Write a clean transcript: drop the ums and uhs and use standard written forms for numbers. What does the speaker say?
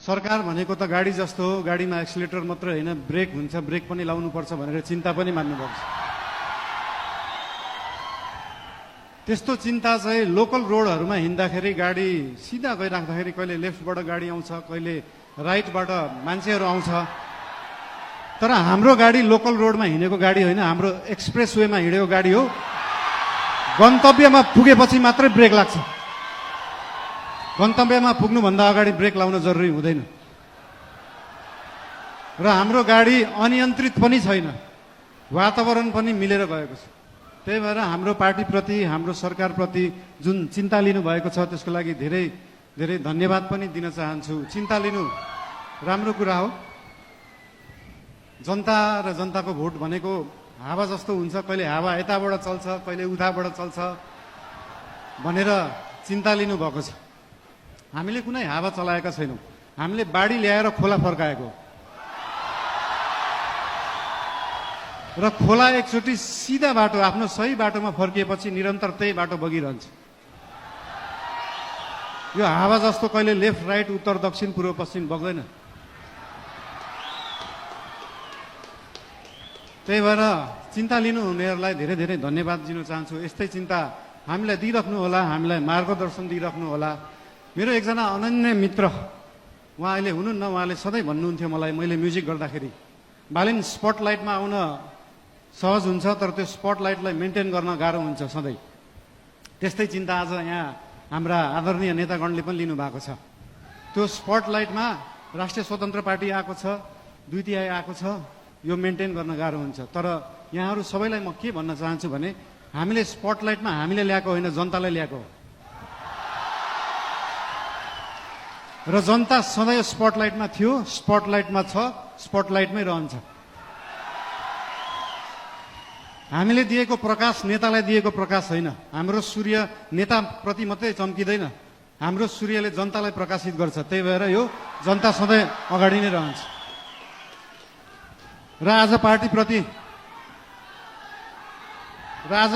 सरकार भनेको त गाडी जस्तो हो, गाडीमा एक्सिलेटर मात्र होइन ब्रेक हुन्छ, ब्रेक पनि लाउनुपर्छ भनेर चिन्ता पनि मान्नुपर्छ। त्यस्तो चिन्ता चाहिँ लोकल रोडहरूमा हिँड्दाखेरि गाडी सिधा गइराख्दाखेरि कहिले लेफ्टबाट गाडी आउँछ, कहिले राइटबाट मान्छेहरू आउँछ। तर हाम्रो गाडी लोकल रोडमा हिँडेको गाडी होइन, हाम्रो एक्सप्रेस वेमा हिँडेको गाडी हो। गन्तव्यमा पुगेपछि मात्रै ब्रेक लाग्छ, गन्तव्यमा पुग्नुभन्दा अगाडि ब्रेक लाउन जरुरी हुँदैन। र हाम्रो गाडी अनियन्त्रित पनि छैन, वातावरण पनि मिलेर गएको छ। त्यही भएर हाम्रो पार्टीप्रति, हाम्रो सरकारप्रति जुन चिन्ता लिनुभएको छ त्यसको लागि धेरै धेरै धन्यवाद पनि दिन चाहन्छु। चिन्ता लिनु राम्रो कुरा हो। जनता र जनताको भोट भनेको हावा जस्तो हुन्छ, कहिले हावा यताबाट चल्छ, कहिले उताबाट चल्छ भनेर चिन्ता लिनुभएको छ। हामीले कुनै हावा चलाएका छैनौँ, हामीले बाढी ल्याएर खोला फर्काएको र खोला एकचोटि सिधा बाटो आफ्नो सही बाटोमा फर्किएपछि निरन्तर त्यही बाटो बगिरहन्छ। यो हावा जस्तो कहिले लेफ्ट राइट उत्तर दक्षिण पूर्व पश्चिम बग्दैन। त्यही भएर चिन्ता लिनुहुनेहरूलाई धेरै धेरै धन्यवाद दिन चाहन्छु। यस्तै चिन्ता हामीलाई दिइराख्नु होला, हामीलाई मार्गदर्शन दिइराख्नु होला। मेरो एकजना अनन्य मित्र, उहाँ अहिले हुनुहुन्न, उहाँले सधैँ भन्नुहुन्थ्यो मलाई, मैले म्युजिक गर्दाखेरि बालिन स्पटलाइटमा आउन सहज हुन्छ तर त्यो स्पटलाइटलाई मेन्टेन गर्न गाह्रो हुन्छ सधैँ। त्यस्तै चिन्ता आज यहाँ हाम्रा आदरणीय नेतागणले पनि लिनुभएको छ। त्यो स्पटलाइटमा राष्ट्रिय स्वतन्त्र पार्टी आएको छ, द्वितीय आएको छ, यो मेन्टेन गर्न गाह्रो हुन्छ। तर यहाँहरू सबैलाई म के भन्न चाहन्छु भने हामीले स्पटलाइटमा हामीले ल्याएको होइन, जनताले ल्याएको हो। र जनता सधैँ स्पटलाइटमा थियो, स्पटलाइटमा छ, स्पटलाइटमै रहन्छ। हामीले दिएको प्रकाश नेतालाई दिएको प्रकाश होइन। हाम्रो सूर्य नेताप्रति मात्रै चम्किँदैन, हाम्रो सूर्यले जनतालाई प्रकाशित गर्छ। त्यही भएर यो जनता सधैँ अगाडि नै रहन्छ। र आज पार्टीप्रति र आज